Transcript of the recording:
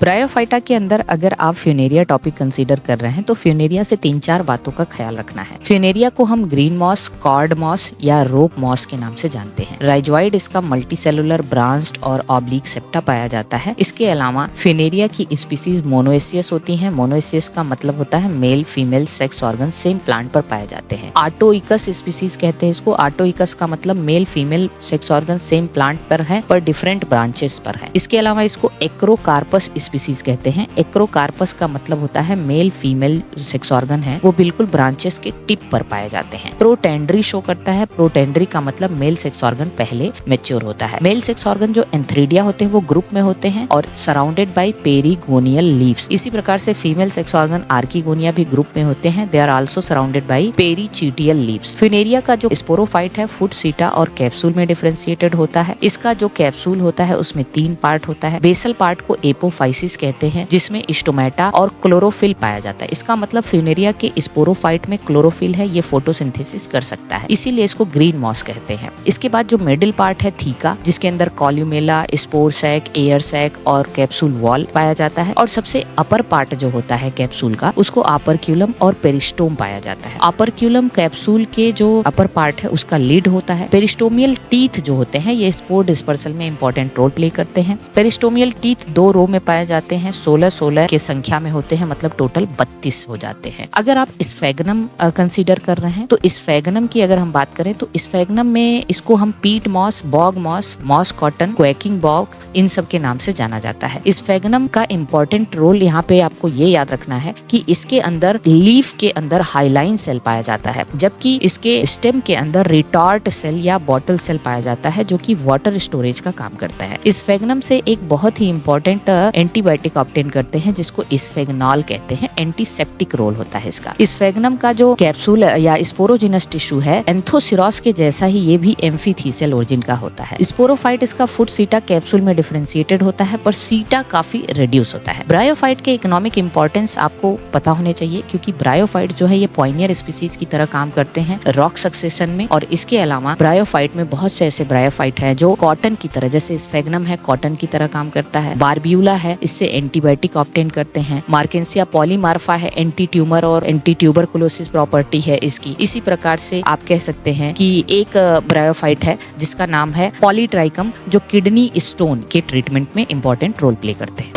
Bryophyta के अंदर अगर आप फ्यूनेरिया टॉपिक कंसीडर कर रहे हैं तो फ्यूनेरिया से 3-4 बातों का ख्याल रखना है। फ्यूनेरिया को हम ग्रीन मॉस, कॉर्ड मॉस या रोप मॉस के नाम से जानते हैं। राइजोइड इसका मल्टीसेलुलर ब्रांच्ड और ऑब्लिक सेप्टा पाया जाता है। इसके अलावा फ्यूनेरिया की स्पीसीज मोनोएसियस होती हैं। मोनोएसियस का मतलब होता है male female sex organ same plant पर पाए जाते हैं। आटोइकस स्पीसीज कहते हैं इसको। आटोइकस का मतलब male female sex organ same plant पर है पर डिफरेंट ब्रांचेस पर है। इसके अलावा इसको एक्रोकार्पस स्पीसीज कहते हैं। एक्रोकार्पस का मतलब होता है मेल फीमेल सेक्स ऑर्गन है वो बिल्कुल ब्रांचेस के टिप पर पाए जाते हैं। प्रोटेंड्री शो करता है। प्रोटेंड्री का मतलब मेल सेक्स ऑर्गन पहले मैच्योर होता है। मेल सेक्स ऑर्गन जो एंथ्रीडिया होते हैं वो ग्रुप में होते हैं और सराउंडेड बाय पेरिगोनियल लीव्स। इसी प्रकार से फीमेल सेक्स ऑर्गन आर्किगोनिया भी ग्रुप में होते हैं। They are also surrounded by perichaetial leaves. Funaria का जो स्पोरोफाइट है फुट, सीटा और कैप्सूल में डिफरेंशिएटेड होता है। इसका जो कैप्सूल होता है उसमें 3 पार्ट होता है। बेसल पार्ट को एपोफाइसिस कहते हैं जिसमें स्टोमेटा और क्लोरोफिल पाया जाता है। इसका मतलब फ्यूनेरिया के स्पोरोफाइट में क्लोरोफिल है, ये फोटोसिंथेसिस कर सकता है, इसीलिए इसको ग्रीन मॉस कहते हैं। इसके बाद जो मिडिल पार्ट है थीका, जिसके अंदर columella, spore sac, air sac और कैप्सूल वॉल पाया जाता है। और सबसे अपर पार्ट जो होता है कैप्सूल का उसको आपर्क्यूलम और पेरिस्टोम पाया जाता है। आपर्क्यूलम कैप्सूल के जो अपर पार्ट है उसका लीड होता है। पेरिस्टोमियल टीथ जो होते हैं ये स्पोर डिस्पर्सल में इंपॉर्टेंट रोल प्ले करते हैं। पेरिस्टोमियल टीथ 2 रो में पाए जाते हैं। 16 के संख्या में होते हैं, मतलब टोटल 32 हो जाते हैं। अगर आप स्फेगनम कंसीडर कर रहे हैं तो स्फेगनम की अगर हम बात करें तो स्फेगनम में इसको हम peat moss, bog moss, moss cotton, quaking bog इन सब के नाम से जाना जाता है। स्फेगनम का इंपॉर्टेंट रोल यहाँ पे आपको ये याद रखना है कि इसके अंदर लीफ के अंदर हाइलाइन सेल पाया जाता है, जबकि इसके स्टेम के अंदर रिटार्ट सेल या बॉटल सेल पाया जाता है जो कि वाटर स्टोरेज का काम करता है। स्फेगनम से एक बहुत ही इंपॉर्टेंट एंटीबायोटिक ऑब्टेन करते हैं जिसको स्फेगनॉल कहते हैं। एंटीसेप्टिक रोल होता है इसका। स्फेगनम का जो कैप्सूल या स्पोरोजिनस टिश्यू है एंथोसिरोस के जैसा ही ये भी एम्फीथीसियल ओरिजिन का होता है। स्पोरोफाइट इसका फुट, सीटा कैप्सूल में डिफरेंशिएटेड होता है पर सीटा काफी रिड्यूस होता है। ब्रायोफाइट के इकोनॉमिक इंपॉर्टेंस आपको पता होने चाहिए क्योंकि ब्रायोफाइट जो है ये पॉइनियर स्पीसीज की तरह काम करते हैं रॉक सक्सेशन में। और इसके अलावा ब्रायोफाइट में बहुत से ऐसे ब्रायोफाइट हैं जो कॉटन की तरह, जैसे स्फेगनम है कॉटन की तरह काम करता है। बारब्यूला है, इससे एंटीबायोटिक ऑब्टेन करते हैं। मार्केंसिया पॉलीमार्फा है, एंटी ट्यूमर और एंटी ट्यूबरकुलोसिस प्रॉपर्टी है इसकी। इसी प्रकार से आप कह सकते हैं कि एक ब्रायोफाइट है जिसका नाम है पॉलीट्राइकम जो किडनी स्टोन के ट्रीटमेंट में इंपॉर्टेंट रोल प्ले करते हैं।